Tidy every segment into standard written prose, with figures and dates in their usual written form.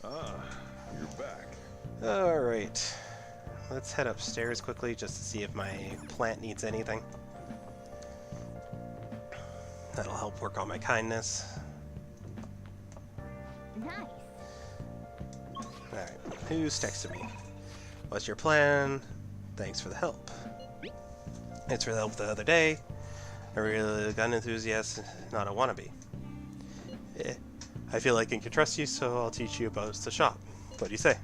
Ah, you're back. Alright. Let's head upstairs quickly just to see if my plant needs anything. That'll help work on my kindness. Nice. Alright, who's texting me? What's your plan? Thanks for the help. It's for the help the other day. A real gun enthusiast, not a wannabe. I feel like I can trust you, so I'll teach you about the shop. What do you say?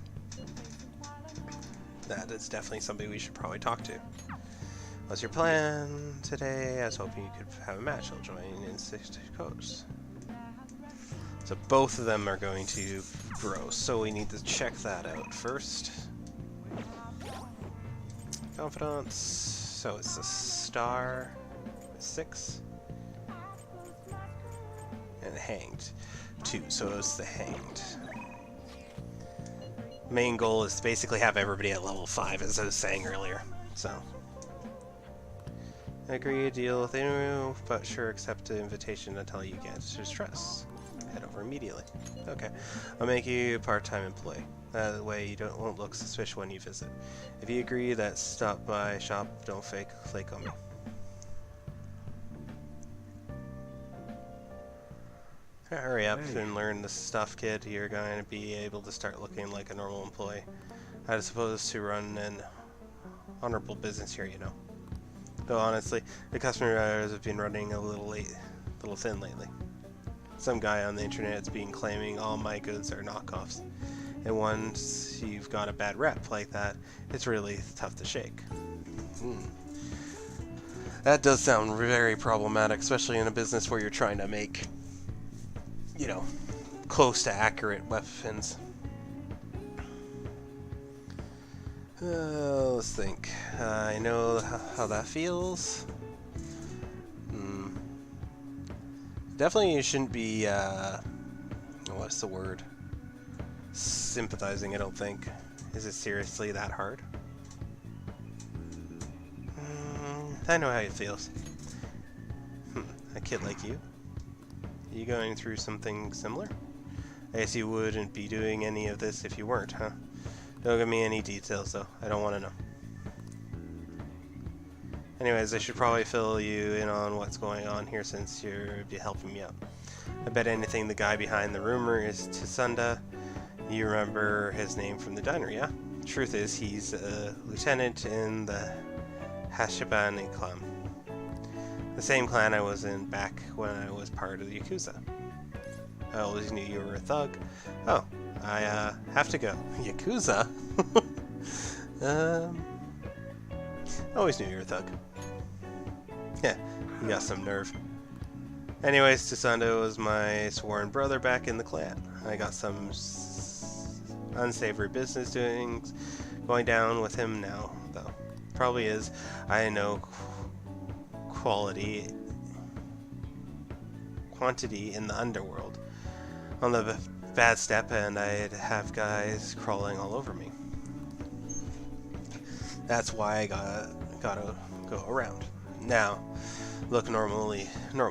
That is definitely somebody we should probably talk to. What's your plan today? I was hoping you could have a match. I'll join in 6 coats. So both of them are going to grow, so we need to check that out first. Confidence. So it's a star. 6. And hanged. 2. So it's the hanged. Main goal is to basically have everybody at level 5, as I was saying earlier. So. Agree to deal with you, but sure accept the invitation until you get to stress. Head over immediately. Okay. I'll make you a part-time employee. That way you won't look suspicious when you visit. If you agree that stop by shop, don't flake on me. Hurry up and learn this stuff, kid. You're going to be able to start looking like a normal employee. I suppose to run an honorable business here, you know. Though honestly, the customer hours have been running a little thin lately. Some guy on the internet has been claiming all my goods are knockoffs. And once you've got a bad rep like that, it's really tough to shake. That does sound very problematic, especially in a business where you're trying to make, you know, close to accurate weapons. Let's think. I know how that feels. Definitely you shouldn't be, what's the word? Sympathizing, I don't think. Is it seriously that hard? I know how it feels. A kid like you. Are you going through something similar? I guess you wouldn't be doing any of this if you weren't, huh? Don't give me any details, though. I don't want to know. Anyways, I should probably fill you in on what's going on here since you're helping me out. I bet anything the guy behind the rumor is Tsunda. You remember his name from the diner, yeah? Truth is, he's a lieutenant in the Hashibane clan. The same clan I was in back when I was part of the Yakuza. I always knew you were a thug. Oh, I have to go. Yakuza? Always knew you were a thug. Yeah, you got some nerve. Anyways, Tsunda was my sworn brother back in the clan. I got some unsavory business doings going down with him now, though. Probably is. I know quantity in the underworld. On the bad step, and I'd have guys crawling all over me. That's why I gotta go around. Now, look normal,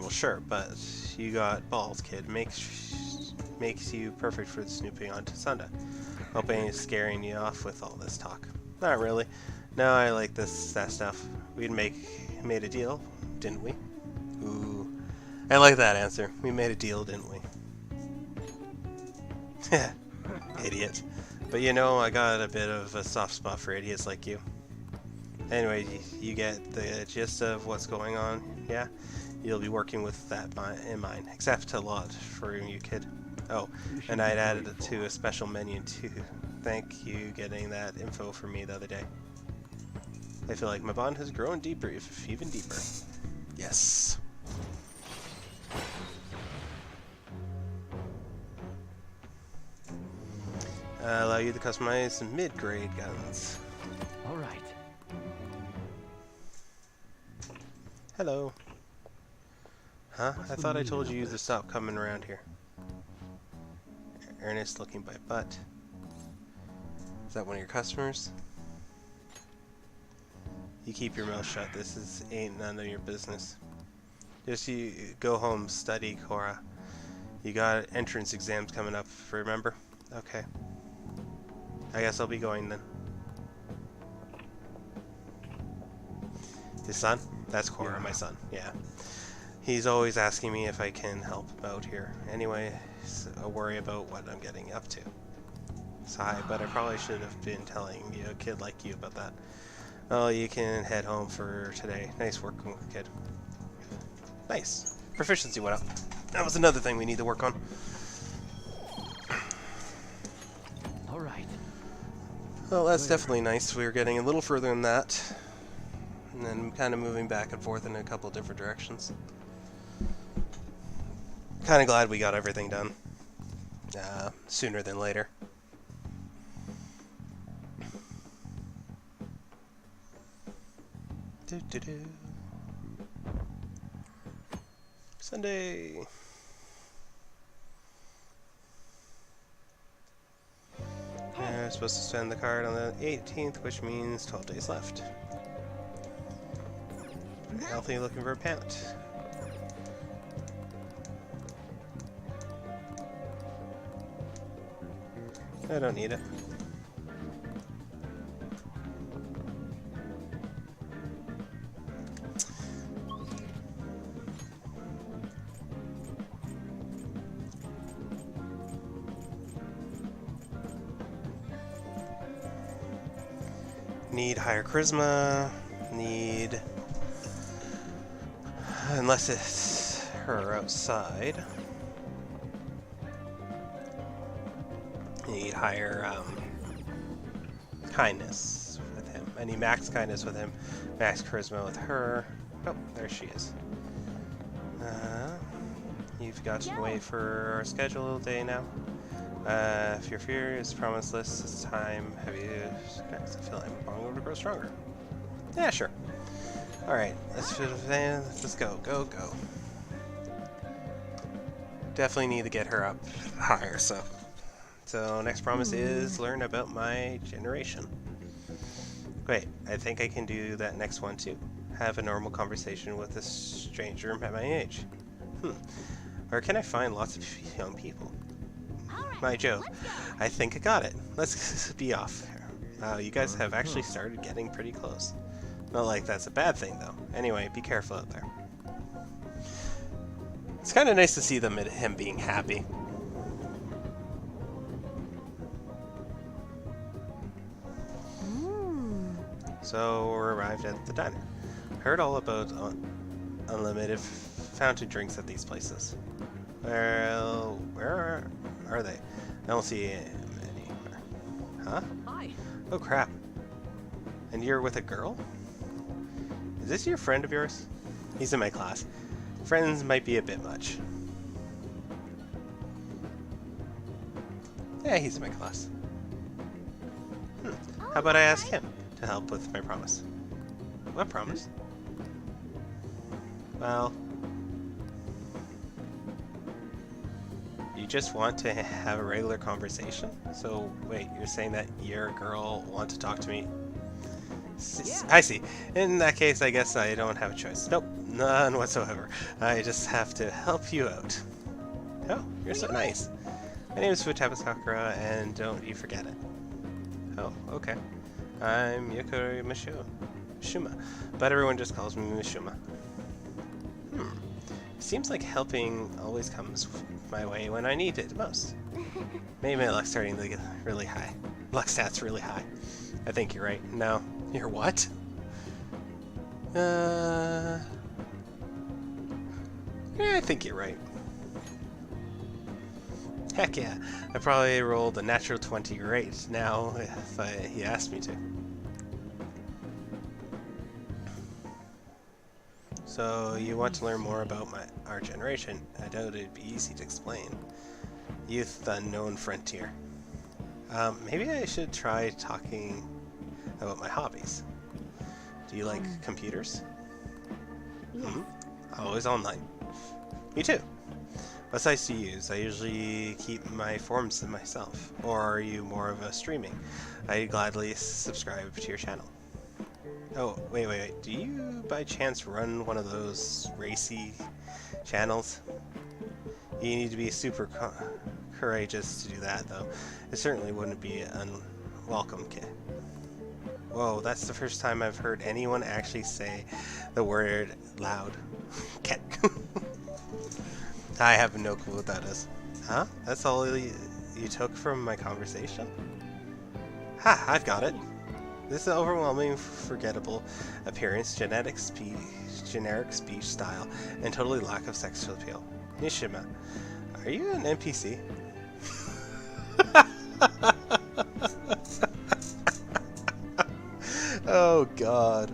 sure, but you got balls, kid. Makes you perfect for snooping on Tsunda. Hope I ain't scaring you off with all this talk. Not really. No, I like that stuff. We'd made a deal, didn't we? Ooh, I like that answer. We made a deal, didn't we? Idiot. But you know, I got a bit of a soft spot for idiots like you. Anyway, you get the gist of what's going on, yeah? You'll be working with that in mind. Except a lot for you, kid. Oh, and I'd added it to a special menu too. Thank you getting that info for me the other day. I feel like my bond has grown deeper, if even deeper. Yes. Allow you to customize some mid-grade guns. All right. Hello. Huh? I thought I told you to stop coming around here. Ernest looking by butt. Is that one of your customers? You keep your mouth shut. Ain't none of your business. Just you go home, study, Cora. You got entrance exams coming up, remember? Okay. I guess I'll be going then. His son? That's Cora, Yeah. my son. Yeah. He's always asking me if I can help out here. Anyway, I worry about what I'm getting up to. Sigh, but I probably should have been telling you, a kid like you, about that. Oh, you can head home for today. Nice work, kid. Nice. Proficiency went up. That was another thing we need to work on. All right. Well, that's definitely nice. We're getting a little further than that. And then kind of moving back and forth in a couple different directions. Kind of glad we got everything done. Sooner than later. Sunday. We're supposed to spend the card on the 18th, which means 12 days left. Healthy, looking for a pant. I don't need it. Need higher charisma. Need... Unless it's her outside. Need higher kindness with him. I need max kindness with him. Max charisma with her. Oh, there she is. You've got to wait for our schedule day now. If your fear is promised list, it's time. Have you... I feel like I'm going over to grow stronger. Yeah, sure. Alright, let's go. Go. Definitely need to get her up higher, so... So, next promise is learn about my generation. Wait, I think I can do that next one too. Have a normal conversation with a stranger at my age. Or can I find lots of young people? My joke. I think I got it. Let's be off. You guys have actually started getting pretty close. Not like that's a bad thing, though. Anyway, be careful out there. It's kind of nice to see him being happy. So we're arrived at the diner. Heard all about unlimited fountain drinks at these places. Well, where are they? I don't see him anywhere. Huh? Hi. Oh crap. And you're with a girl? Is this your friend of yours? He's in my class. Friends might be a bit much. Yeah, he's in my class. How about I ask him to help with my promise? What promise? Well... You just want to have a regular conversation? So, wait, you're saying that your girl wants to talk to me? Yeah. I see. In that case, I guess I don't have a choice. Nope, none whatsoever. I just have to help you out. Oh, you're so nice. My name is Futaba Sakura, and don't you forget it. Oh, okay. I'm Yoko Mishuma, but everyone just calls me Mishuma. Seems like helping always comes my way when I need it most. Maybe my luck's starting to get really high. Luck stat's really high. I think you're right. No. You're what? Yeah, I think you're right. Heck yeah. I probably rolled a natural 20 right now if he asked me to. So, you want to learn more about our generation. I doubt it'd be easy to explain. Youth, the unknown frontier. Maybe I should try talking about my hobbies. Do you like computers? Yes. Always online. Me too. What sites do you use? I usually keep my forums to myself. Or are you more of a streaming? I'd gladly subscribe to your channel. Oh, wait. Do you by chance run one of those racy channels? You need to be super courageous to do that, though. It certainly wouldn't be unwelcome, kid. Whoa, that's the first time I've heard anyone actually say the word loud. Ket. I have no clue what that is. Huh? That's all you took from my conversation? Ha! I've got it. This overwhelming, forgettable appearance, generic speech style, and totally lack of sexual appeal. Nishima, are you an NPC? Oh God.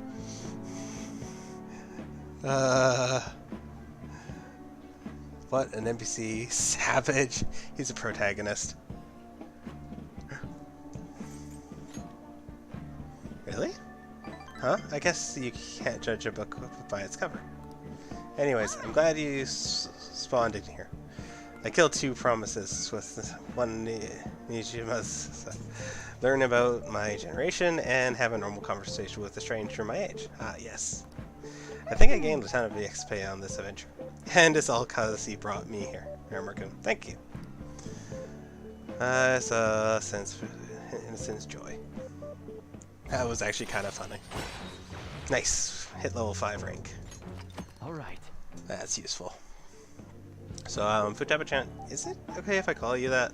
What, an NPC? Savage. He's a protagonist. Really? Huh? I guess you can't judge a book by its cover. Anyways, I'm glad you spawned in here. I killed 2 promises with one Nijima's. Learn about my generation and have a normal conversation with a stranger my age. Ah, yes. I think I gained a ton of XP on this adventure. And it's all cause he brought me here. Mermerkin, thank you. It's a innocent joy. That was actually kind of funny. Nice. Hit level 5 rank. Alright. That's useful. So, Futaba-chan, is it okay if I call you that?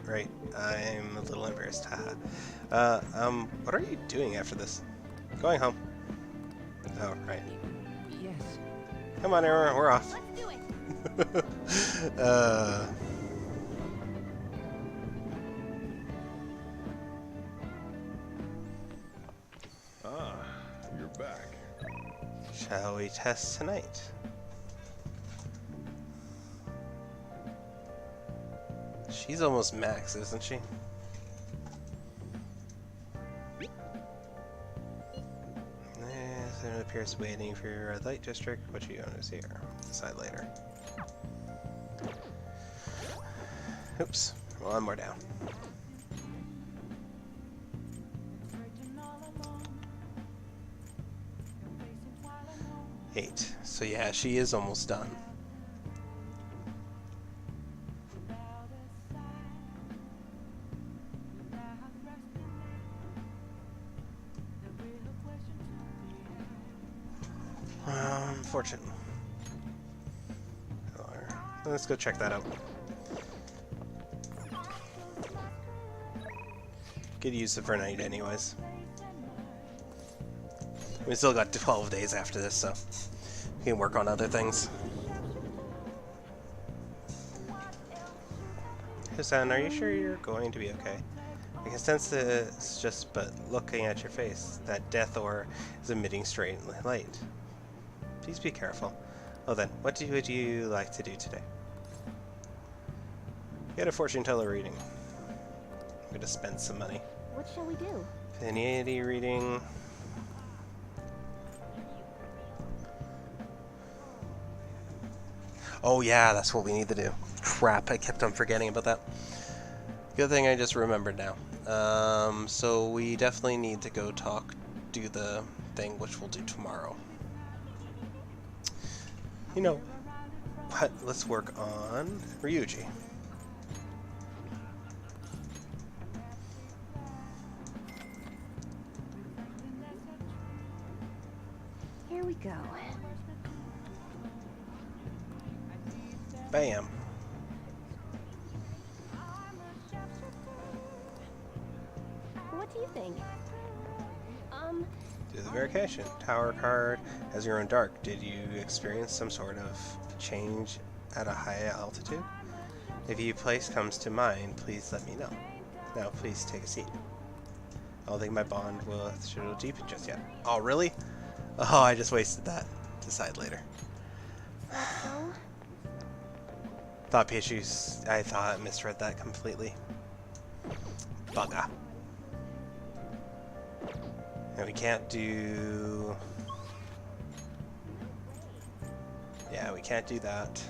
Right, I'm a little embarrassed, haha. What are you doing after this? Going home. Oh, right. Yes. Come on, everyone, we're off. Let's do it. Ah, you're back. Shall we test tonight? She's almost max, isn't she? It appears waiting for your red light district. What you notice here? Decide later. Oops. One more down. Eight. So yeah, she is almost done. Unfortunately. Let's go check that out. Could use it for night anyways. We still got 12 days after this, so we can work on other things. Hassan, are you sure you're going to be okay? I can sense this just but looking at your face. That death ore is emitting straight light. Please be careful. Oh then, what would you like to do today? Get a fortune teller reading. I'm gonna spend some money. What shall we do? Vanity reading. Oh yeah, that's what we need to do. Crap, I kept on forgetting about that. Good thing I just remembered now. So we definitely need to go do the thing, which we'll do tomorrow. You know what? Let's work on Ryuji. Here we go. Bam. What do you think? Do the verification. Tower card has your own dark. Did you experience some sort of change at a high altitude? If your place comes to mind, please let me know. Now, please take a seat. I don't think my bond will deepen just yet. Oh, really? Oh, I just wasted that. Decide later. So? Thought PHU's... I thought I misread that completely. Bugger. And we can't do... Yeah, we can't do that.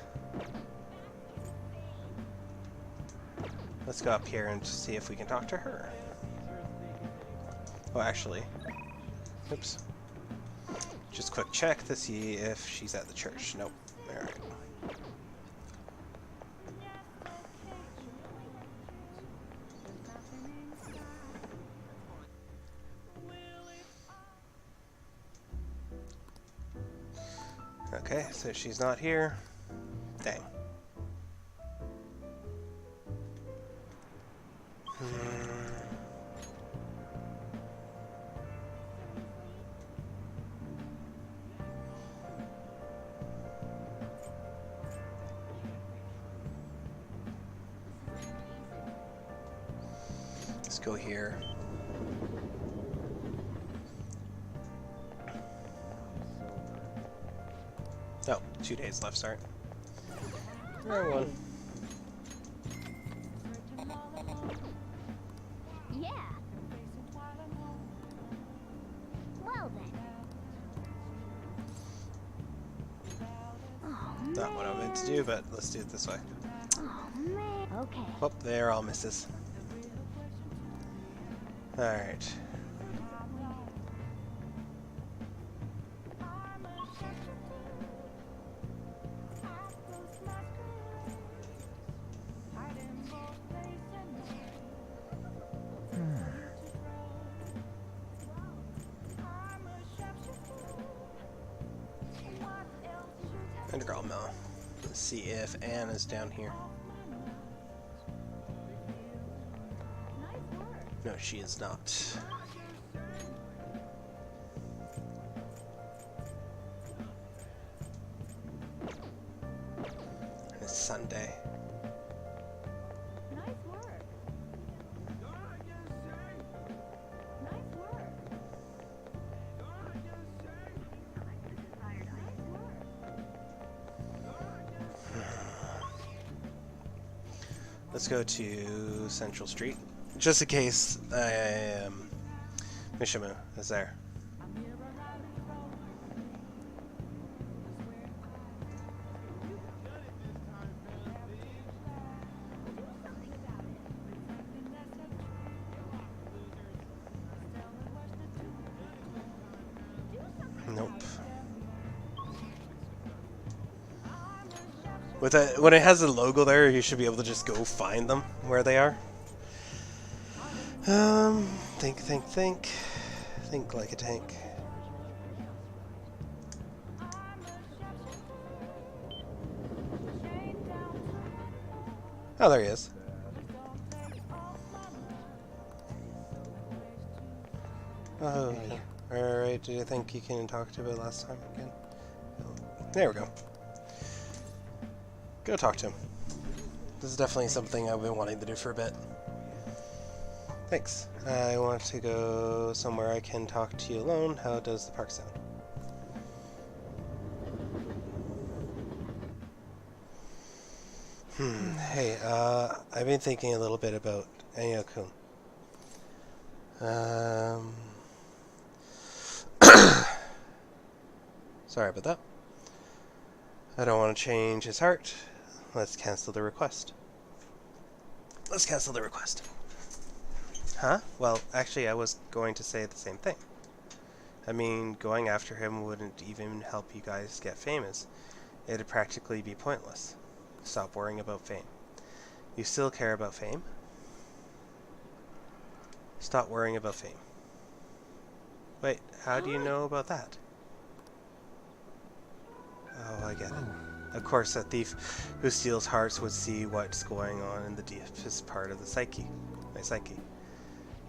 Let's go up here and just see if we can talk to her. Oh, actually... Oops. Just quick check to see if she's at the church. Nope. Alright. Okay, so she's not here. Dang. Let's go here. Oh, 2 days left, sorry. Wrong one. Yeah. Well then. Oh man. Not what I meant to do, but let's do it this way. Oh man. Okay. Oh, they're all misses. Alright. Underground Mill. Let's see if Anne is down here. No, she is not. It's Sunday. Nice work. Nice work. Let's go to Central Street, just in case Mishimu is there. Nope. With a, when it has a logo there, you should be able to just go find them where they are. Think. Think like a tank. Oh, there he is. Oh, okay. Alright, do you think you can talk to it last time again? There we go. Go talk to him. This is definitely something I've been wanting to do for a bit. Thanks. I want to go somewhere I can talk to you alone. How does the park sound? Hey, I've been thinking a little bit about Enyo-kun. Sorry about that. I don't want to change his heart. Let's cancel the request. Let's cancel the request. Huh? Well, actually, I was going to say the same thing. I mean, going after him wouldn't even help you guys get famous. It'd practically be pointless. Stop worrying about fame. You still care about fame? Stop worrying about fame. Wait, how do you know about that? Oh, I get it. Of course, a thief who steals hearts would see what's going on in the deepest part of the psyche. My psyche.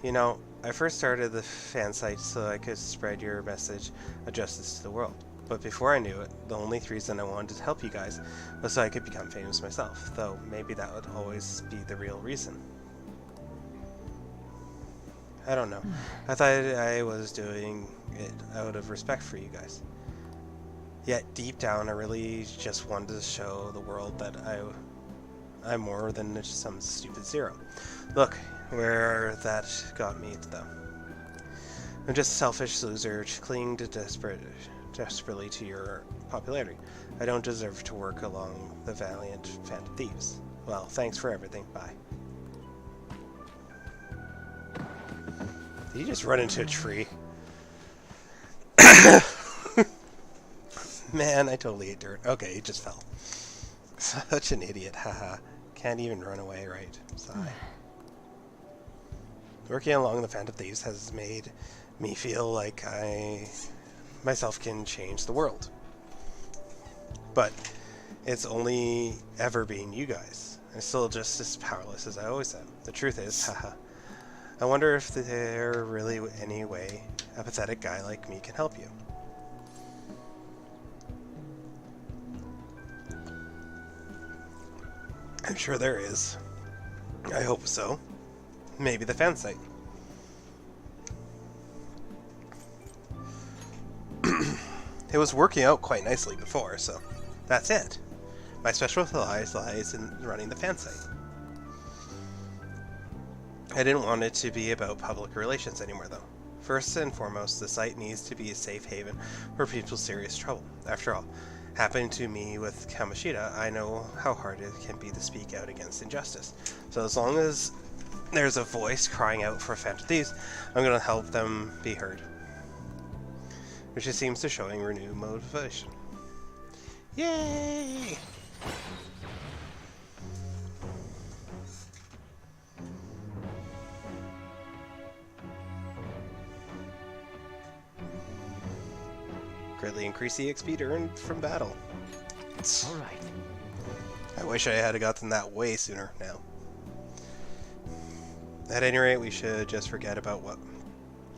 You know, I first started the fan site so I could spread your message of justice to the world. But before I knew it, the only reason I wanted to help you guys was so I could become famous myself. Though, maybe that would always be the real reason. I don't know. I thought I was doing it out of respect for you guys. Yet, deep down, I really just wanted to show the world that I'm more than some stupid zero. Look, where that got me, though. I'm just a selfish loser clinging to desperately to your popularity. I don't deserve to work along the valiant phantom thieves. Well, thanks for everything. Bye. Did he just run into a tree? Man, I totally hate dirt. Okay, he just fell. Such an idiot, haha. Can't even run away, right? Sigh. Working along the Phantom Thieves has made me feel like I myself can change the world. But it's only ever been you guys. I'm still just as powerless as I always am. The truth is, haha, I wonder if there really any way a pathetic guy like me can help you. I'm sure there is. I hope so. Maybe the fan site. It was working out quite nicely before, so that's it. My specialty lies in running the fan site. I didn't want it to be about public relations anymore, though. First and foremost, the site needs to be a safe haven for people's serious trouble. After all, happening to me with Kamoshida, I know how hard it can be to speak out against injustice. So as long as there's a voice crying out for Phantom Thieves, I'm going to help them be heard. Which just seems to showing renewed motivation. Yay! Greatly increase the XP earned from battle. All right. I wish I had gotten that way sooner now. At any rate, we should just forget about what...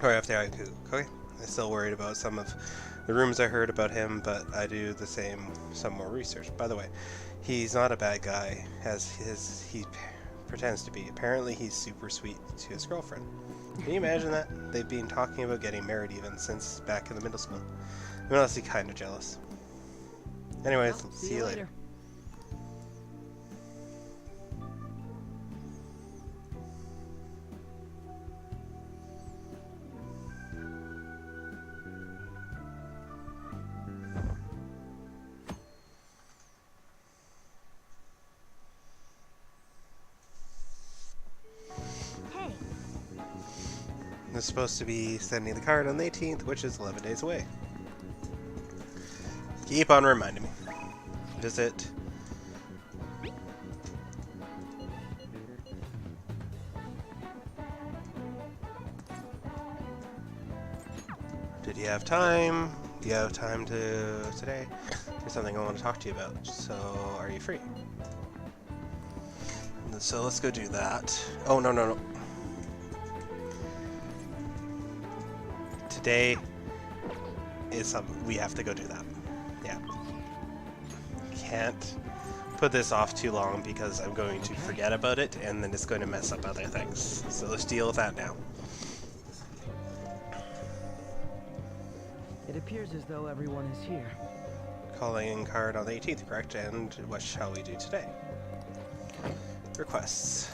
Or after I... Okay. I'm still worried about some of the rumors I heard about him, but I do the same, some more research. By the way, he's not a bad guy, as he pretends to be. Apparently, he's super sweet to his girlfriend. Can you imagine that? They've been talking about getting married even since back in the middle school. I'm honestly kind of jealous. Anyways, Well, see you later. Hey, I'm supposed to be sending the card on the 18th, which is 11 days away. Keep on reminding me. Visit. Did you have time? Do you have time to today? There's something I want to talk to you about. So, are you free? So let's go do that. Oh, no. Today is something we have to go do that. Yeah. Can't put this off too long because I'm going to forget about it and then it's going to mess up other things. So let's deal with that now. It appears as though everyone is here. Calling card on the 18th, correct? And what shall we do today? Requests.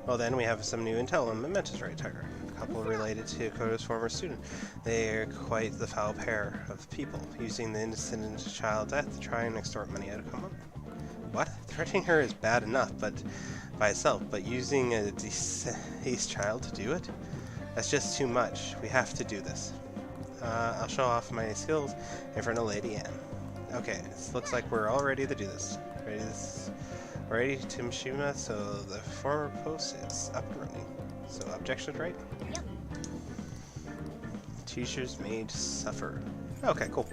Well then, we have some new intel on Mementos, right, Tiger? A couple related to Koto's former student. They are quite the foul pair of people, using the innocent child death to try and extort money out of Komo. What? Threatening her is bad enough, but by itself, but using a deceased child to do it? That's just too much. We have to do this. I'll show off my skills in front of Lady Anne. Okay, it looks like we're all ready to do this. Ready to Mishima, so the former post is up and running. So objections, right? Yep. Teachers made suffer. Okay, cool.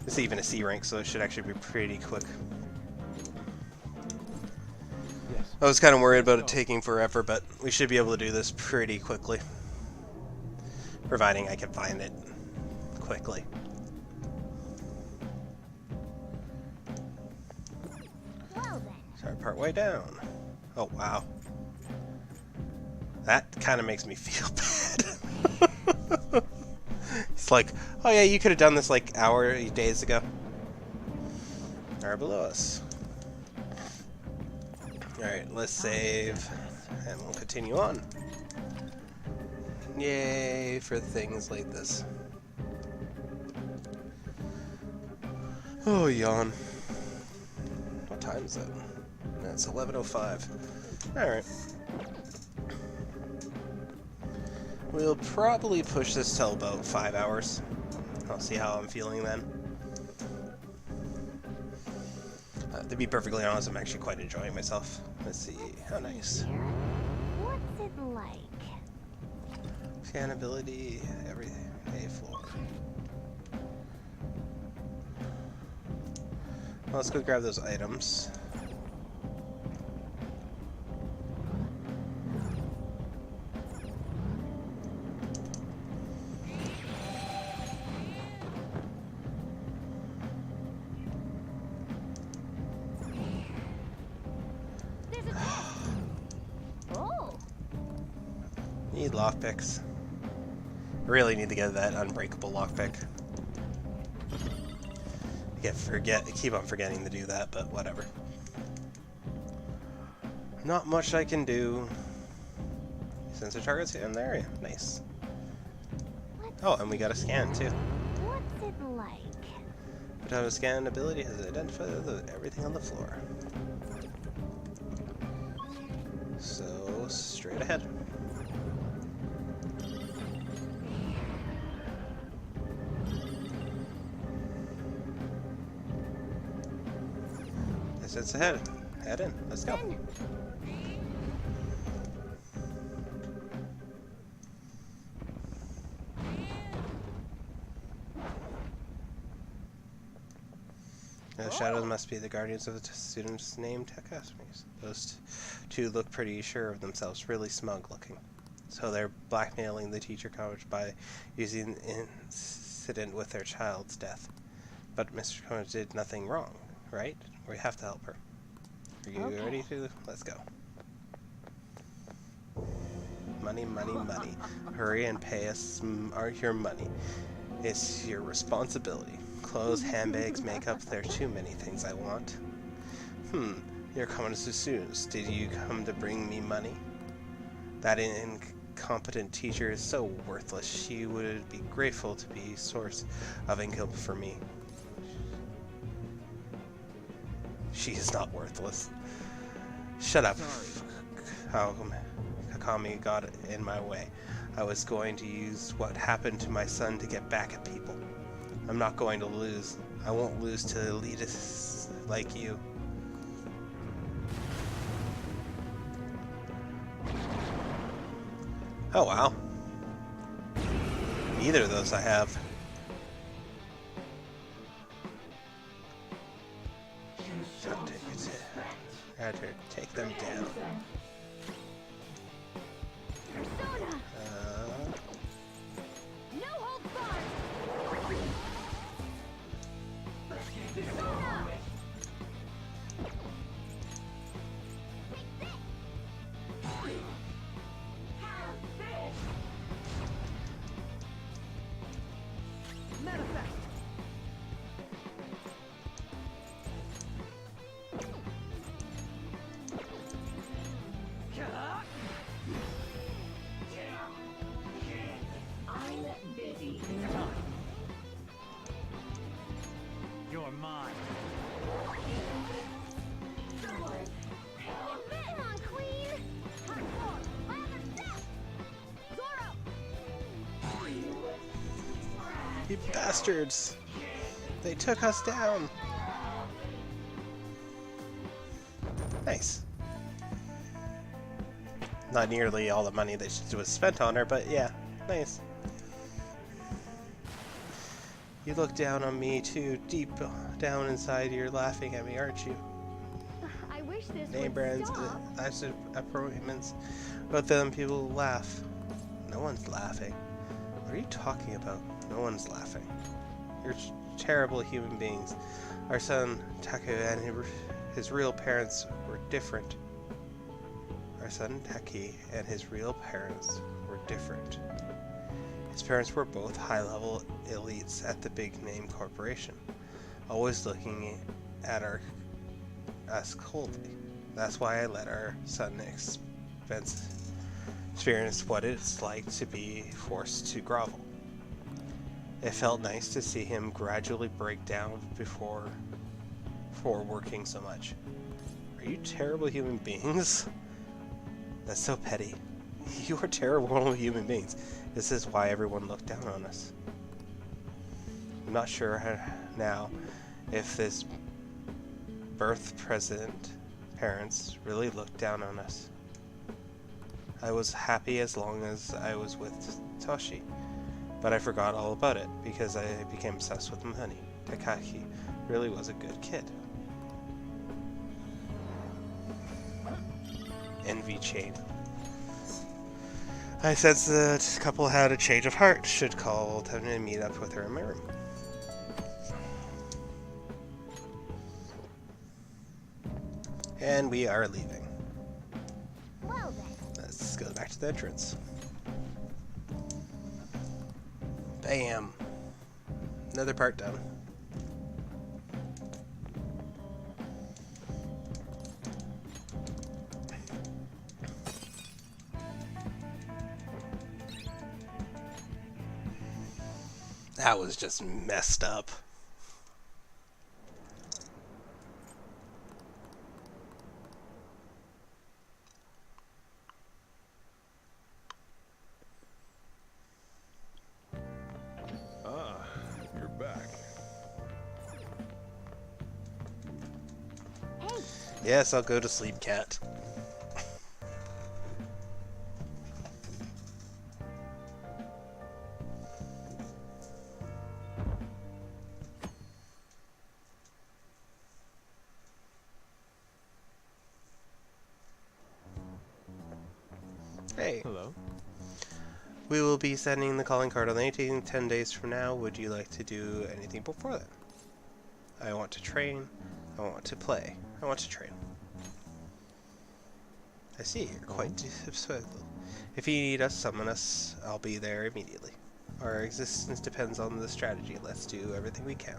This is even a C rank, so it should actually be pretty quick. Yes. I was kind of worried about it taking forever, but we should be able to do this pretty quickly. Providing I can find it quickly. Well then. Start part way down. Oh, wow. That kind of makes me feel bad. It's like, oh yeah, you could have done this like days ago. Are below us. Alright, let's save. And we'll continue on. Yay for things like this. Oh, yawn. What time is it? It's 11:05. Alright. We'll probably push this till about 5 hours. I'll see how I'm feeling then. To be perfectly honest, I'm actually quite enjoying myself. Let's see. How nice. What's it like? Scan ability, everything. A floor. Well, let's go grab those items. There's a chest. Oh, Need lockpicks. I really need to get that unbreakable lockpick. I keep on forgetting to do that, but whatever. Not much I can do. Sensor targets in the area. Nice. Oh, and we got a scan too. what's it like? Potato scan ability has identified everything on the floor. So, straight ahead. It's ahead. Head in. Let's go. The shadows must be the guardians of the students named academies. Those two look pretty sure of themselves, really smug looking. So they're blackmailing the teacher college by using the incident with their child's death. But Mr. College did nothing wrong, right? We have to help her. Are you ready to? Let's go. Money, money, money. Hurry and pay us your money. It's your responsibility. Clothes, handbags, makeup, there are too many things I want. You're coming to students. Did you come to bring me money? That incompetent teacher is so worthless. She would be grateful to be a source of income for me. She is not worthless. Shut up. How Kakami got in my way. I was going to use what happened to my son to get back at people. I'm not going to lose. I won't lose to elitists like you. Oh wow. Neither of those I have. I had to take them down. No hold barred. Manifest. I'm busy. You're mine. Come on, Queen. Hardcore. Lather step. Zoro. You bastards! They took us down! Nice. Not nearly all the money that was spent on her, but yeah, nice. You look down on me too, deep down inside you're laughing at me, aren't you? I wish this Name would brands, stop. appointments, but then people laugh. No one's laughing. What are you talking about? No one's laughing. You're terrible human beings. Our son, Taku, and his real parents were different. Our son, Taki, and his real parents were different. His parents were both high-level elites at the big-name corporation, always looking at us coldly. That's why I let our son experience what it's like to be forced to grovel. It felt nice to see him gradually break down before working so much. Are you terrible human beings? That's so petty. You are terrible human beings. This is why everyone looked down on us. I'm not sure now if this present parents really looked down on us. I was happy as long as I was with Toshi, but I forgot all about it because I became obsessed with money. Takaki really was a good kid. envy chain. I sense that the couple had a change of heart. Should call them and meet up with her in my room. And we are leaving. Well then. Let's go back to the entrance. Bam. Another part done. That was just messed up. Ah, you're back. Hey, Yes, I'll go to sleep, cat. Hey. Hello. We will be sending the calling card on the 18th, 10 days from now. Would you like to do anything before that? I want to train. I want to play. I want to train. I see, you're quite disposable. If you need us, summon us. I'll be there immediately. Our existence depends on the strategy. Let's do everything we can.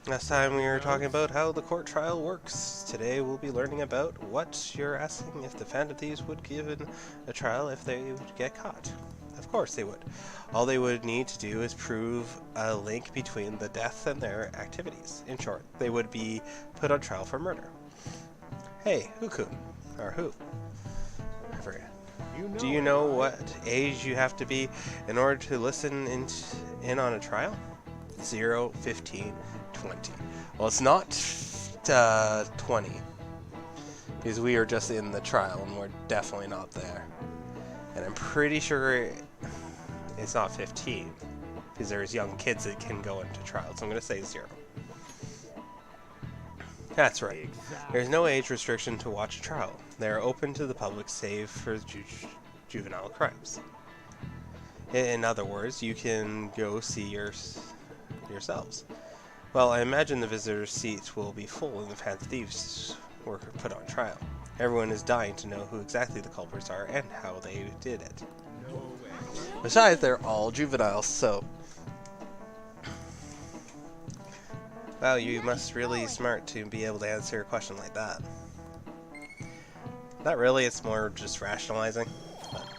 Last time we were talking about how the court trial works. Today we'll be learning about what you're asking if the Phantom Thieves would give a trial if they would get caught. Of course they would. All they would need to do is prove a link between the death and their activities. In short, they would be put on trial for murder. Hey, Hukun. Or who? I forget. Do you know what age you have to be in order to listen in on a trial? 0, 15, 20. Well, it's not 20. Because we are just in the trial and we're definitely not there. And I'm pretty sure it's not 15. Because there's young kids that can go into trial. So I'm going to say 0. That's right. There's no age restriction to watch a trial. They are open to the public save for juvenile crimes. In other words, you can go see yourselves. Well, I imagine the visitor's seats will be full when the Phantom Thieves were put on trial. Everyone is dying to know who exactly the culprits are and how they did it. Besides, they're all juveniles, so... Wow, you must really smart to be able to answer a question like that. Not really, it's more just rationalizing. But,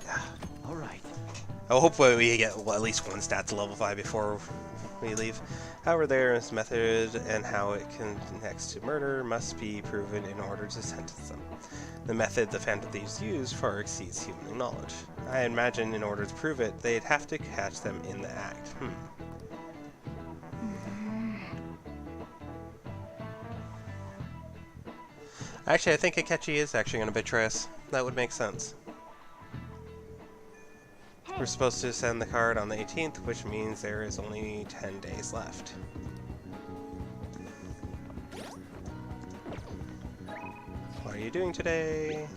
yeah. All right. I hope we get at least one stat to level 5 before we leave. However, there is method and how it connects to murder must be proven in order to sentence them. The method the Phantom Thieves use far exceeds human knowledge. I imagine in order to prove it, they'd have to catch them in the act. Actually, I think Akechi is actually going to betray us. That would make sense. We're supposed to send the card on the 18th, which means there is only 10 days left. What are you doing today?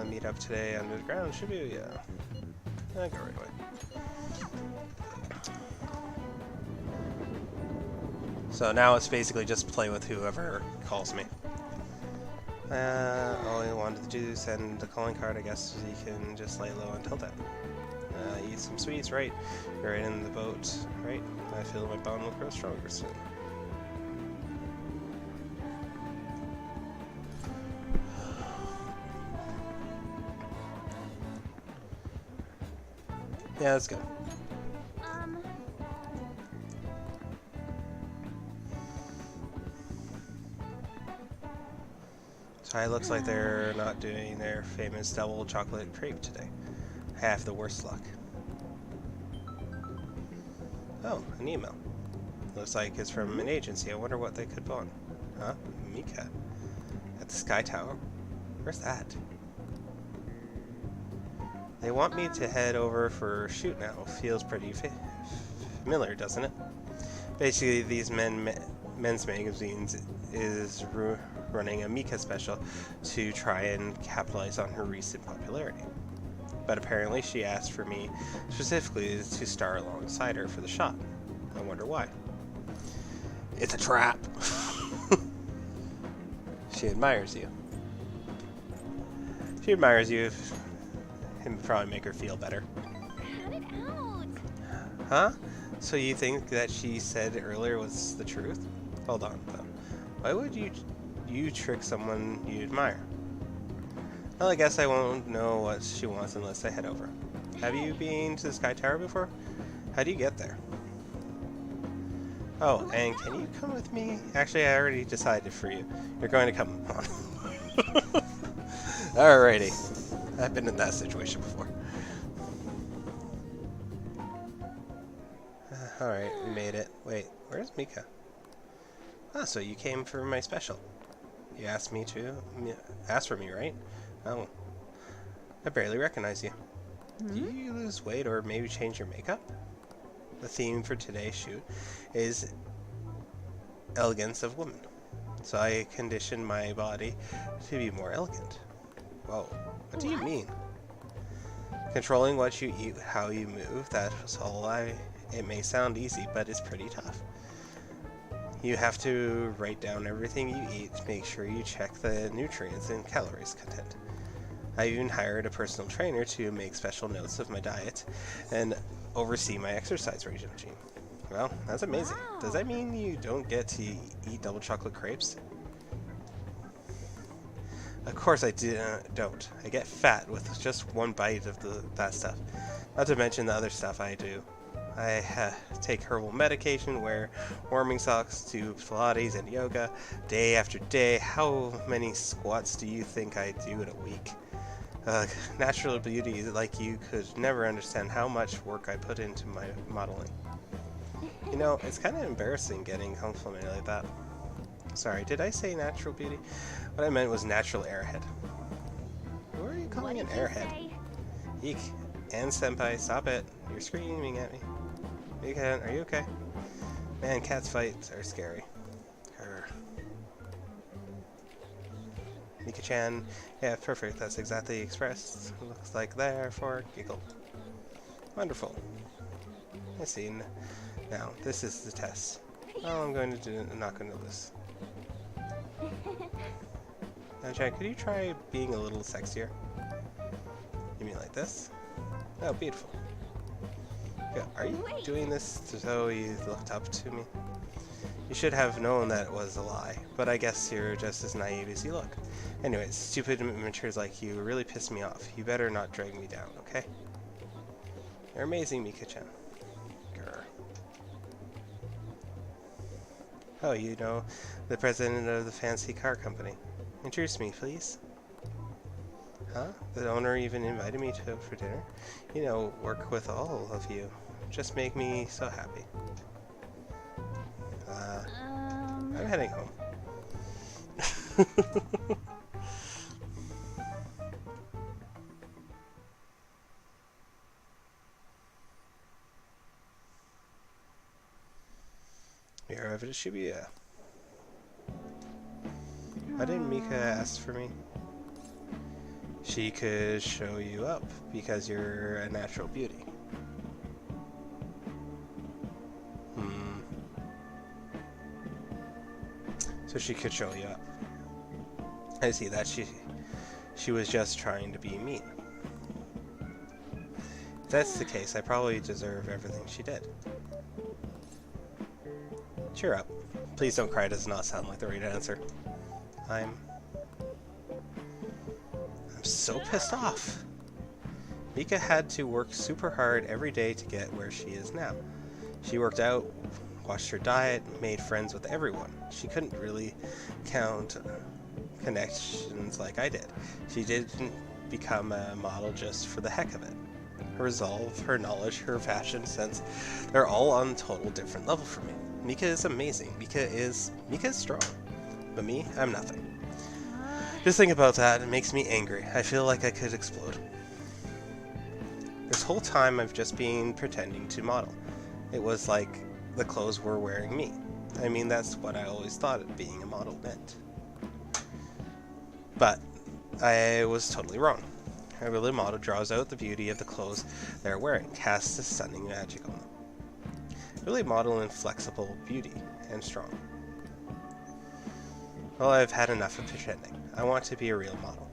Meet up today underground, Shibuya. Go right away. So now it's basically just play with whoever calls me. All I wanted to do is send the calling card. I guess you can just lay low until then. Eat some sweets, right? You're right in the boat, right? I feel my bond will grow stronger soon. Yeah, that's good. So it looks like they're not doing their famous double chocolate crepe today. I have the worst luck. Oh, an email. Looks like it's from an agency. I wonder what they could want. Huh? Mika. At the Sky Tower? Where's that? They want me to head over for a shoot now. Feels pretty familiar, doesn't it? Basically, these men's magazines is running a Mika special to try and capitalize on her recent popularity. But apparently she asked for me specifically to star alongside her for the shot. I wonder why. It's a trap! She admires you. She admires you. It would probably make her feel better. Cut it out. Huh? So you think that she said earlier was the truth? Hold on, though. Why would you trick someone you admire? Well, I guess I won't know what she wants unless I head over. Have you been to the Sky Tower before? How do you get there? Oh, and can you come with me? Actually, I already decided for you. You're going to come on. Alrighty. I've been in that situation before. Alright, we made it. Wait, where's Mika? Ah, so you came for my special. You asked me to? Asked for me, right? Oh. I barely recognize you. Do you lose weight or maybe change your makeup? The theme for today's shoot is elegance of women. So I conditioned my body to be more elegant. Whoa. What do you mean? Controlling what you eat, how you move, that's all it may sound easy, but it's pretty tough. You have to write down everything you eat to make sure you check the nutrients and calories content. I even hired a personal trainer to make special notes of my diet and oversee my exercise regime. Well, that's amazing. Wow. Does that mean you don't get to eat double chocolate crepes? Of course I don't. I get fat with just one bite of that stuff. Not to mention the other stuff I do. I take herbal medication, wear warming socks, do Pilates and yoga day after day. How many squats do you think I do in a week? Natural beauty like you could never understand how much work I put into my modeling. You know, it's kind of embarrassing getting complimented like that. Sorry, did I say natural beauty? What I meant was natural airhead. Who are you calling an airhead? Eek. And senpai, stop it. You're screaming at me. Mika, are you okay? Man, cats fights are scary. Grr. Mika-chan, yeah, perfect. That's exactly expressed. Looks like there for giggle. Wonderful. I see. Now, this is the test. All I'm going to do, I'm not going to lose. Now, Chan, could you try being a little sexier? You mean like this? Oh, beautiful. Yeah, are you doing this so you looked up to me? You should have known that it was a lie, but I guess you're just as naive as you look. Anyways, stupid amateurs like you really piss me off. You better not drag me down, okay? You're amazing, Mika-chan. Grr. Oh, you know, the president of the fancy car company. Introduce me, please. Huh? The owner even invited me for dinner? You know, work with all of you. Just make me so happy. I'm heading home. You're over to Shibuya. Why didn't Mika ask for me? She could show you up because you're a natural beauty. So she could show you up. I see that she was just trying to be mean. If that's the case, I probably deserve everything she did. Cheer up. Please don't cry, does not sound like the right answer. I'm so pissed off. Mika had to work super hard every day to get where she is now. She worked out, watched her diet, made friends with everyone. She couldn't really count connections like I did. She didn't become a model just for the heck of it. Her resolve, her knowledge, her fashion sense, they're all on a total different level for me. Mika is amazing. Mika is strong. But me, I'm nothing. Just think about that, it makes me angry. I feel like I could explode. This whole time I've just been pretending to model. It was like the clothes were wearing me. I mean, that's what I always thought being a model meant. But I was totally wrong. A real model draws out the beauty of the clothes they're wearing, casts a stunning magic on them. Really model in flexible beauty and strong. Well, I've had enough of pretending. I want to be a real model.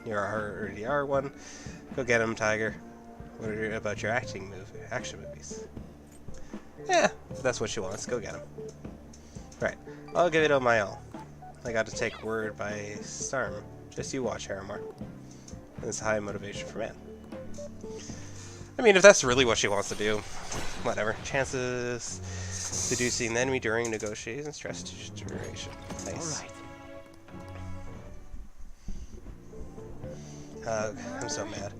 You already are one. Go get him, Tiger. What about your action movies? Yeah, if that's what she wants, go get him. Right, I'll give it all my all. I got to take word by Storm. Just you watch, Harrimore. This high motivation for men. I mean, if that's really what she wants to do, whatever. Chances seducing the enemy during negotiations, stress duration. Nice. All right. I'm so mad.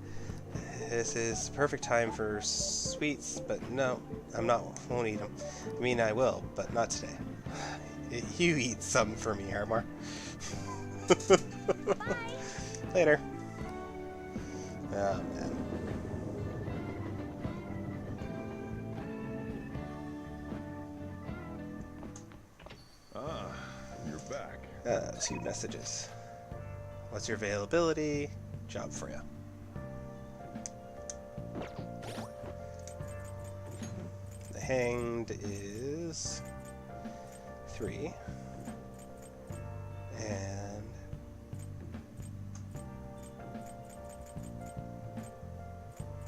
This is the perfect time for sweets, but no, won't eat them. I mean, I will, but not today. You eat some for me, Harrimore. Later. Oh, man. Ah, you're back. 2 messages. What's your availability? Job for you. The hanged is 3. And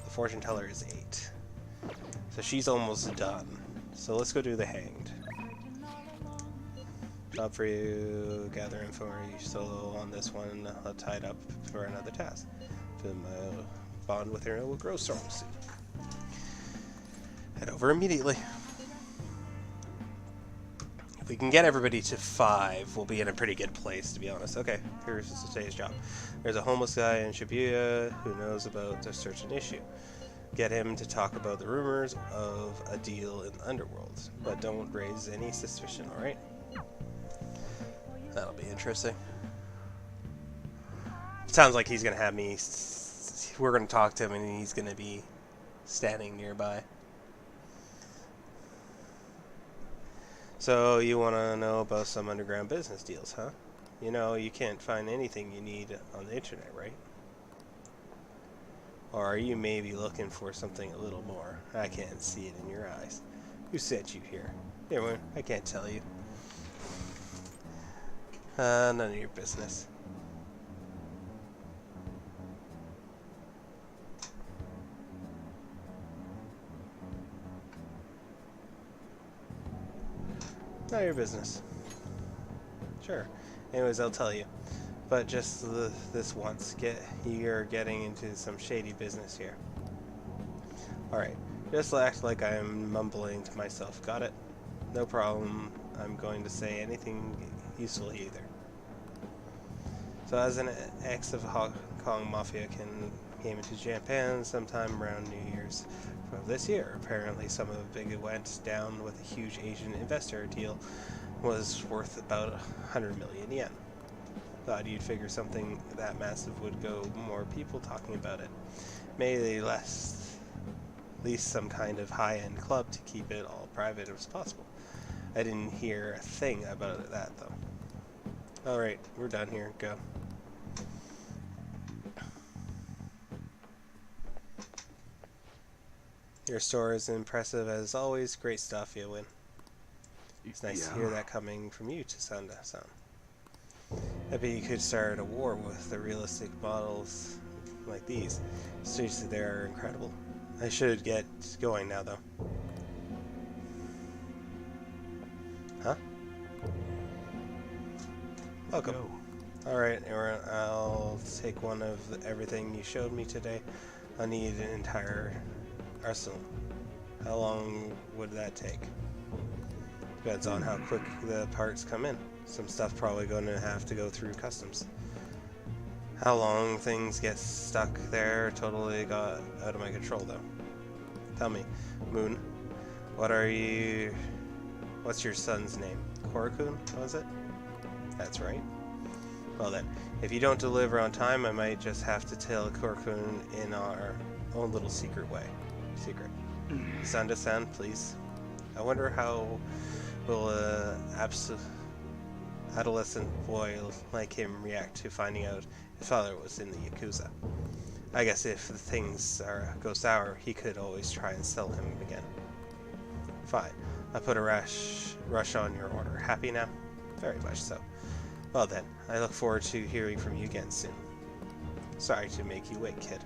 the fortune teller is 8. So she's almost done. So let's go do the hanged. Job for you, gather info, or you solo on this one, tied up for another task. Fill my bond with her will grow strong soon. Head over immediately. If we can get everybody to 5, we'll be in a pretty good place, to be honest. Okay, here's today's job. There's a homeless guy in Shibuya who knows about a certain issue. Get him to talk about the rumors of a deal in the underworld, but don't raise any suspicion, alright? That'll be interesting. Sounds like he's gonna have me. We're gonna talk to him, and he's gonna be standing nearby. So you want to know about some underground business deals, huh? You know, you can't find anything you need on the internet, right? Or are you maybe looking for something a little more? I can't see it in your eyes. Who sent you here? Anyway, I can't tell you. None of your business. Not your business. Sure. Anyways, I'll tell you. But just this once. You're getting into some shady business here. Alright. Just act like I'm mumbling to myself. Got it? No problem. I'm going to say anything useful either. So as an ex of Hong Kong Mafia came into Japan sometime around New Year's of this year. Apparently some of the big went down with a huge Asian investor deal was worth about 100 million yen. Thought you'd figure something that massive would go more people talking about it. Maybe at least some kind of high-end club to keep it all private as possible. I didn't hear a thing about that though. Alright, we're done here. Go. Your store is impressive as always. Great stuff, you win. It's nice to hear that coming from you, Tsunda-san. I bet you could start a war with the realistic models like these. Seriously, they're incredible. I should get going now, though. Huh? Welcome. Alright, I'll take one of everything you showed me today. I need an entire arsenal. How long would that take? Depends on how quick the parts come in. Some stuff probably going to have to go through customs. How long things get stuck there totally got out of my control though. Tell me, Moon, what's your son's name? Korakun, was it? That's right. Well then, if you don't deliver on time, I might just have to tail Korakun in our own little secret way. Secret. Sanda-san, please. I wonder how will a adolescent boy like him react to finding out his father was in the Yakuza. I guess if the things go sour, he could always try and sell him again. Fine. I put a rush on your order. Happy now? Very much so. Well then, I look forward to hearing from you again soon. Sorry to make you wait, kid.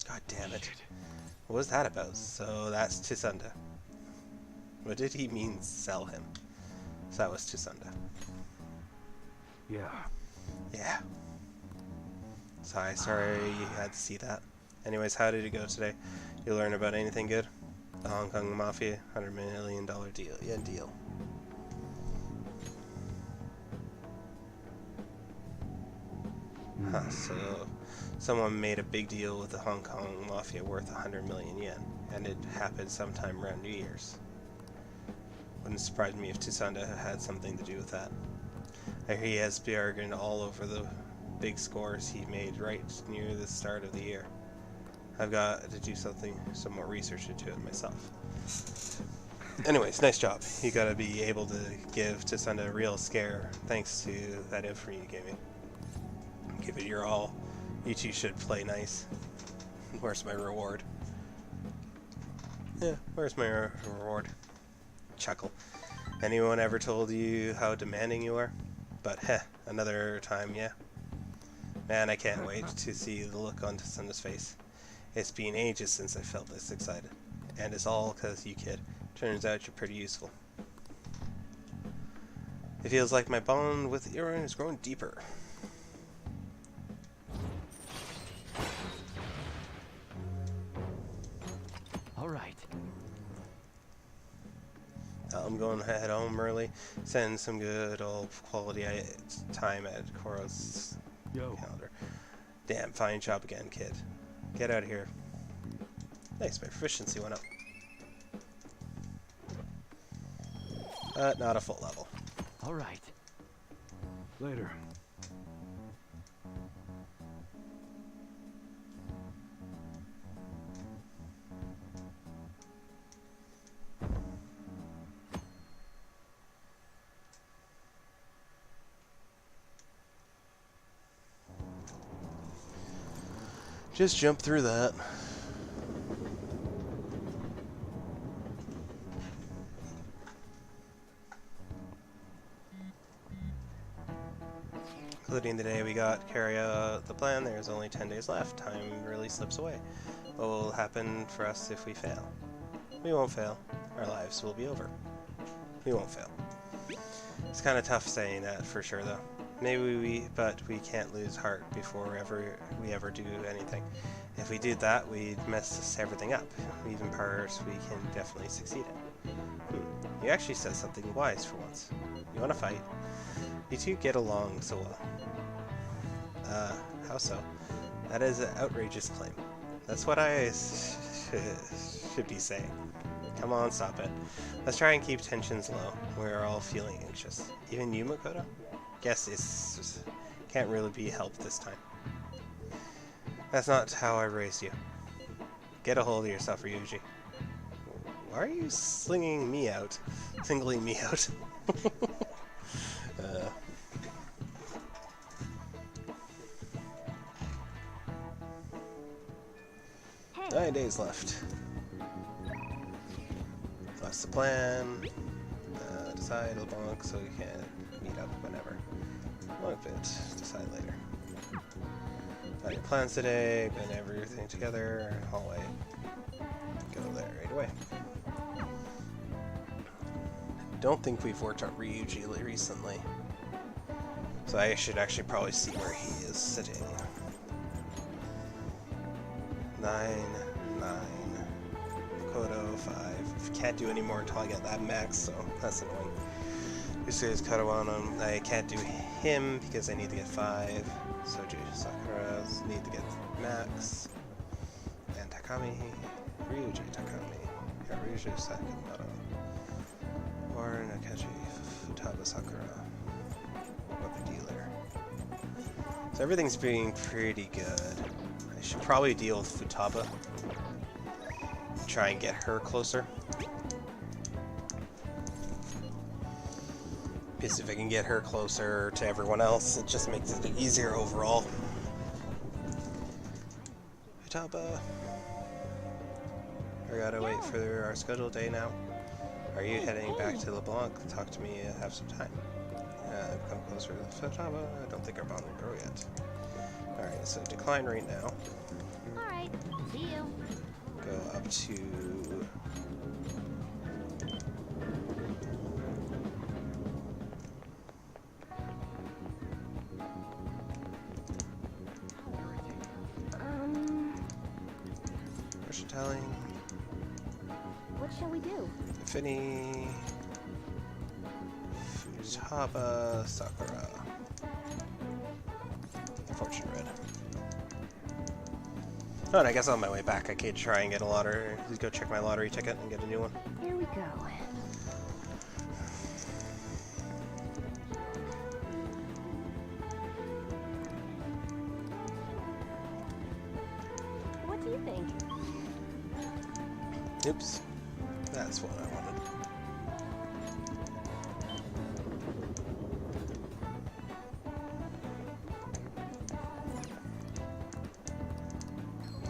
God damn it. What was that about? So that's Tsunda. What did he mean, sell him? So that was Tsunda. Yeah. Yeah. Sorry you had to see that. Anyways, how did it go today? You learn about anything good? The Hong Kong Mafia, $100 million deal. Yeah, deal. Huh, so someone made a big deal with the Hong Kong Mafia worth 100 million yen, and it happened sometime around New Year's. Wouldn't surprise me if Tsunda had something to do with that. I hear he has bargained all over the big scores he made right near the start of the year. I've got to do some more research into it myself. Anyways, nice job. You gotta be able to give Tsunda a real scare thanks to that info you gave me. Give it your all. You two should play nice. Where's my reward? Yeah, where's my reward? Chuckle. Anyone ever told you how demanding you are? But heh, another time, yeah. Man, I can't wait to see the look on Tsunda's face. It's been ages since I felt this excited. And it's all because you, kid. Turns out you're pretty useful. It feels like my bond with Iron is growing deeper. All right. I'm going to head home early. Send some good old quality time at Koro's calendar. Damn, fine job again, kid. Get out of here. Nice, my proficiency went up. Not a full level. All right. Later. Just jump through that. Including the day we got carry out the plan, there's only 10 days left. Time really slips away. What will happen for us if we fail? We won't fail. Our lives will be over. We won't fail. It's kind of tough saying that for sure, though. But we can't lose heart before we ever do anything. If we did that, we'd mess everything up. Even parts we can definitely succeed in. You actually said something wise for once. You want to fight? You two get along so well. How so? That is an outrageous claim. That's what I should be saying. Come on, stop it. Let's try and keep tensions low. We're all feeling anxious. Even you, Makoto? Guess this can't really be helped this time. That's not how I raised you. Get a hold of yourself, Ryuji. Why are you singling me out? Hey. 9 days left. What's the plan? Decide LeBlanc so we can meet up whenever. Long bit. Decide later. Got your plans today, been everything together, hallway. Go there right away. Don't think we've worked on Ryuji recently. So I should actually probably see where he is sitting. 9, 9. Kodo 5. Can't do any more until I get that max, so that's annoying. This is Katawana. I can't do him because I need to get 5. Soju Sakura need to get max. And Takami. Ryuji Takami. Ryuji Sakamoto. Or Nakaji Futaba Sakura. What the dealer. So everything's being pretty good. I should probably deal with Futaba. Try and get her closer. Because if I can get her closer to everyone else, it just makes it easier overall. Futaba. I gotta wait for our scheduled day now. Are you heading back to LeBlanc? Talk to me, have some time. I've come closer to Futaba. I don't think our bond will grow yet. Alright, so decline right now. Alright, see you. Go up to... Fortune-telling. What shall we do? Finny... Futaba... Sakura. Fortune read. Oh, and I guess on my way back I could try and get a lottery. Go check my lottery ticket and get a new one. Here we go. What do you think? Oops. That's what I wanted.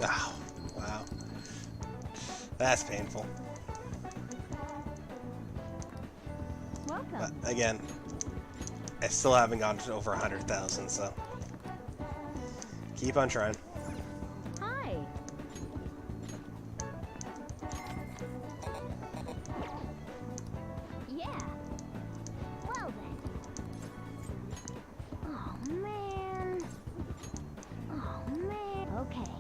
Oh, wow. That's painful. Welcome. But again, I still haven't gotten to over 100,000, so keep on trying. Hi. Yeah. Well then. Oh man. Oh man. Okay.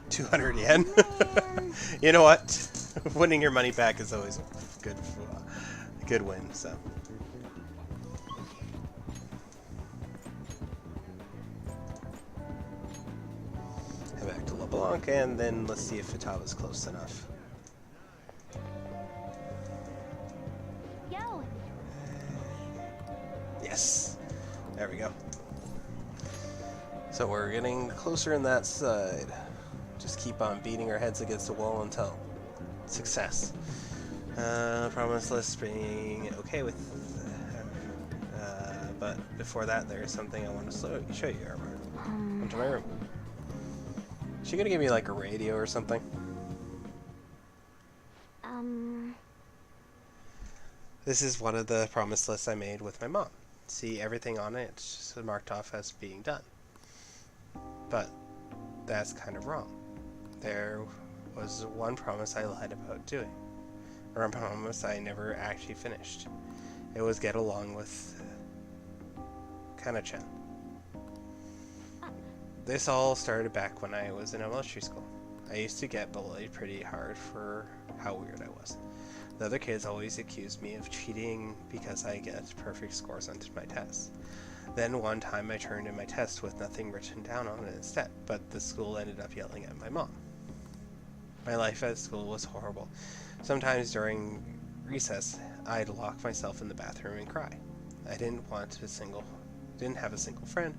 200 yen. Man. You know what? Winning your money back is always a good win. So. Head back to LeBlanc, and then let's see if Futaba's close enough. Yo. Yes. There we go. So we're getting closer in that side. Just keep on beating our heads against the wall until success. Promise list being okay with. But before that, there's something I want to show you. Come to my room. Is she gonna give me like a radio or something? This is one of the promise lists I made with my mom. See, everything on it is marked off as being done. But that's kind of wrong. There was one promise I lied about doing, or a promise I never actually finished. It was get along with Kana-chan. This all started back when I was in elementary school. I used to get bullied pretty hard for how weird I was. The other kids always accused me of cheating because I get perfect scores on my tests. Then one time I turned in my test with nothing written down on it instead, but the school ended up yelling at my mom. My life at school was horrible. Sometimes during recess, I'd lock myself in the bathroom and cry. I didn't have a single friend,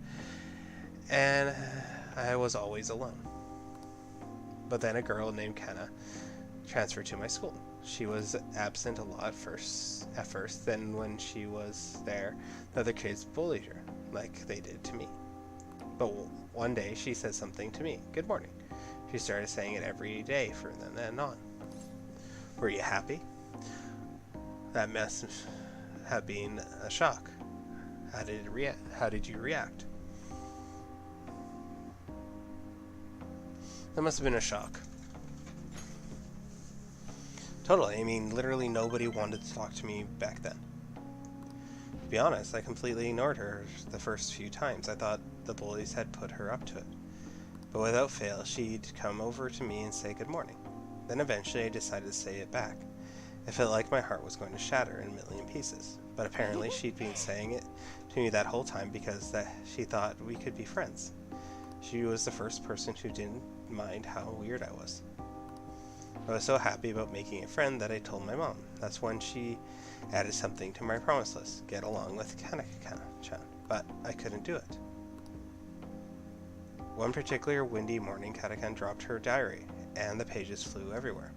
and I was always alone. But then a girl named Kana transferred to my school. She was absent a lot at first, then when she was there, the other kids bullied her, like they did to me. But one day she said something to me, "Good morning." She started saying it every day from then on. Were you happy? That must have been a shock. How did you react? That must have been a shock. Totally. I mean, literally nobody wanted to talk to me back then. To be honest, I completely ignored her the first few times. I thought the bullies had put her up to it. But without fail, she'd come over to me and say good morning. Then eventually I decided to say it back. It felt like my heart was going to shatter in a million pieces. But apparently she'd been saying it to me that whole time because she thought we could be friends. She was the first person who didn't mind how weird I was. I was so happy about making a friend that I told my mom. That's when she added something to my promise list. Get along with Kana-chan. but I couldn't do it. One particular windy morning, Katakan dropped her diary, and the pages flew everywhere.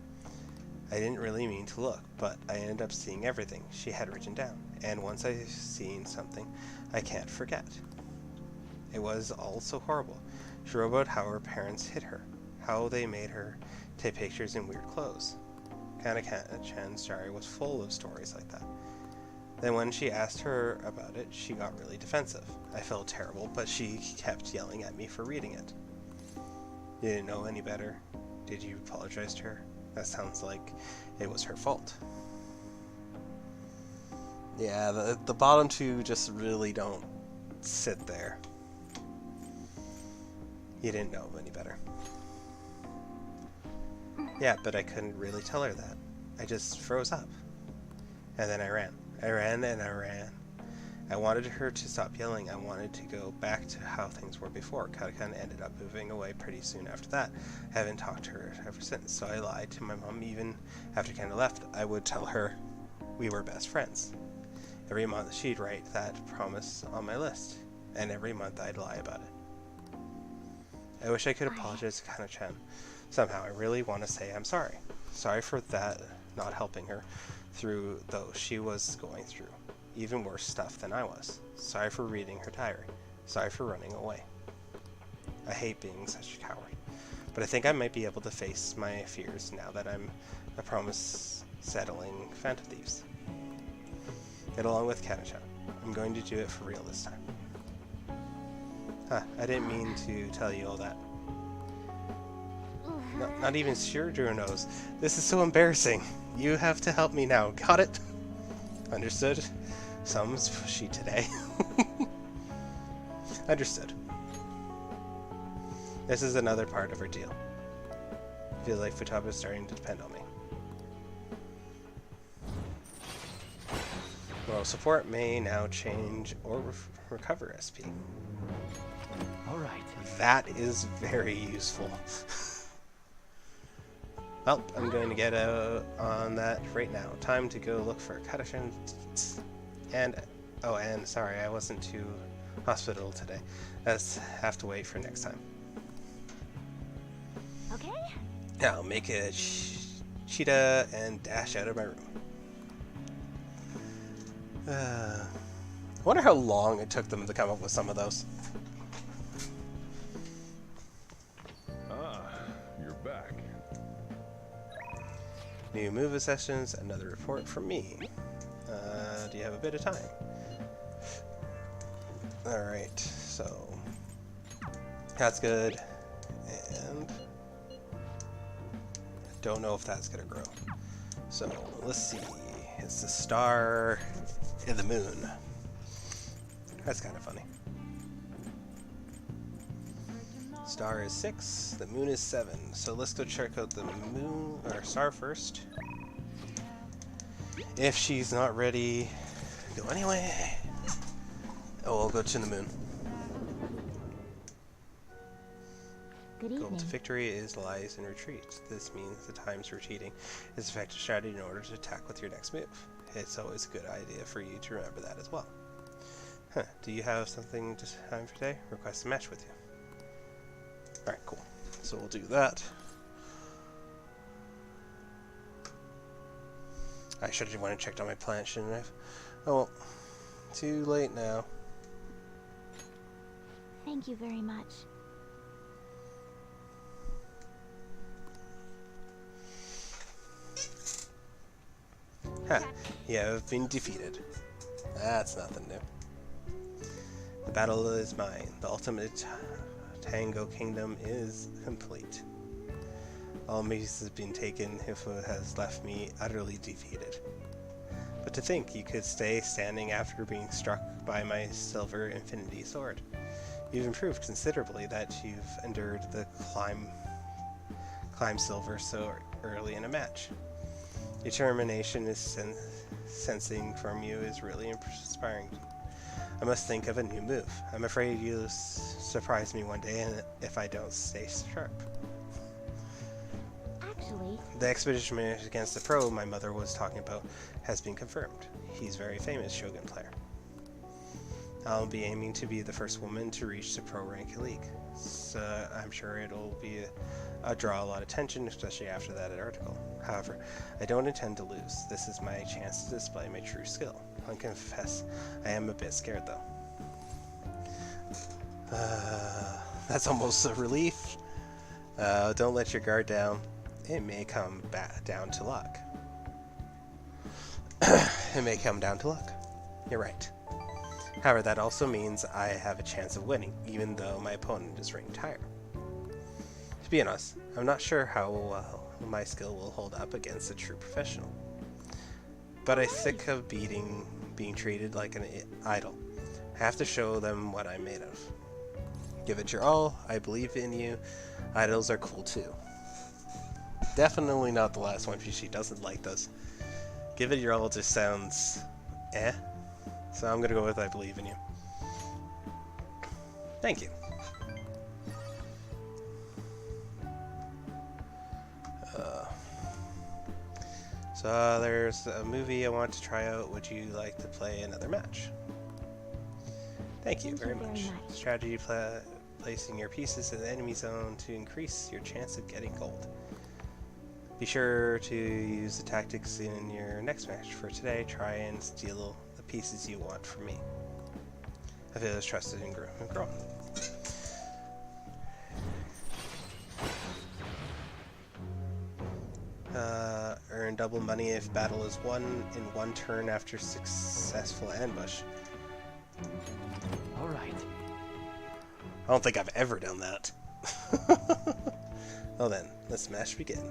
I didn't really mean to look, but I ended up seeing everything she had written down, and once I've seen something, I can't forget. It was all so horrible. She wrote about how her parents hid her, how they made her take pictures in weird clothes. Kana-chan's diary was full of stories like that. Then when she asked her about it, she got really defensive. I felt terrible, but she kept yelling at me for reading it. You didn't know any better? Did you apologize to her? That sounds like it was her fault. Yeah, the bottom two just really don't sit there. You didn't know any better. Yeah, but I couldn't really tell her that. I just froze up. And then I ran. I ran and I ran. I wanted her to stop yelling. I wanted to go back to how things were before. Katakan ended up moving away pretty soon after that. I haven't talked to her ever since, so I lied to my mom. Even after Kana left, I would tell her we were best friends. Every month she'd write that promise on my list, and every month I'd lie about it. I wish I could apologize to Kana-chan. Somehow, I really want to say I'm sorry. Sorry for that not helping her through though she was going through even worse stuff than I was. Sorry for reading her diary. Sorry for running away. I hate being such a coward. But I think I might be able to face my fears now that I'm a promise-settling Phantom Thieves. Get along with Kana-chan. I'm going to do it for real this time. Huh, I didn't mean to tell you all that. Not even Shirdru knows. This is so embarrassing. You have to help me now. Got it? Understood? Some's pushy today. Understood. This is another part of her deal. Feels like Futaba is starting to depend on me. Moral support may now change or recover SP. Alright. That is very useful. Well, I'm going to get out on that right now. Time to go look for Katakan. And, oh, and sorry, I wasn't to hospital today. Let's have to wait for next time. Okay? Now, make a cheetah and dash out of my room. I wonder how long it took them to come up with some of those. Ah, you're back. New move sessions, another report from me. Do you have a bit of time? Alright, so that's good. And don't know if that's gonna grow. So let's see. It's the star and the moon. That's kind of funny. Star is 6, the moon is 7. So let's go check out the moon or star first. If she's not ready, go anyway. Oh, we'll go to the moon. Good Goal evening. to victory is lies and retreat. This means the times retreating is effective strategy in order to attack with your next move. It's always a good idea for you to remember that as well. Huh, do you have something to time for today? Request a match with you. Alright, cool. So we'll do that. I should have went and checked on my plant, shouldn't I? Oh well, too late now. Thank you very much. Ha! You have been defeated. That's nothing new. The battle is mine. The ultimate Tango Kingdom is complete. All means has been taken. Hifu has left me utterly defeated. But to think you could stay standing after being struck by my silver infinity sword. You've improved considerably that you've endured the climb silver so early in a match. Determination is sensing from you is really inspiring. I must think of a new move. I'm afraid you'll surprise me one day and if I don't stay sharp. Actually, The expedition against the pro my mother was talking about has been confirmed. He's a very famous Shogun player. I'll be aiming to be the first woman to reach the pro rank league. So I'm sure it'll be draw a lot of attention, especially after that article. However, I don't intend to lose. This is my chance to display my true skill. I confess, I am a bit scared though. That's almost a relief. Don't let your guard down. It may come back down to luck. It may come down to luck. You're right. However, that also means I have a chance of winning, even though my opponent is ranked higher. To be honest, I'm not sure how well my skill will hold up against a true professional. But I'm sick of being treated like an idol. I have to show them what I'm made of. Give it your all. I believe in you. Idols are cool too. Definitely not the last one. She doesn't like those. Give it your all just sounds eh. So I'm gonna go with I believe in you. Thank you. So there's a movie I want to try out. Would you like to play another match? Thank you very much. Strategy placing your pieces in the enemy zone to increase your chance of getting gold. Be sure to use the tactics in your next match. For today, try and steal the pieces you want from me. I feel as trusted and grown. Earn double money if battle is won in one turn after successful ambush. Alright. I don't think I've ever done that. Well then, let's match begin.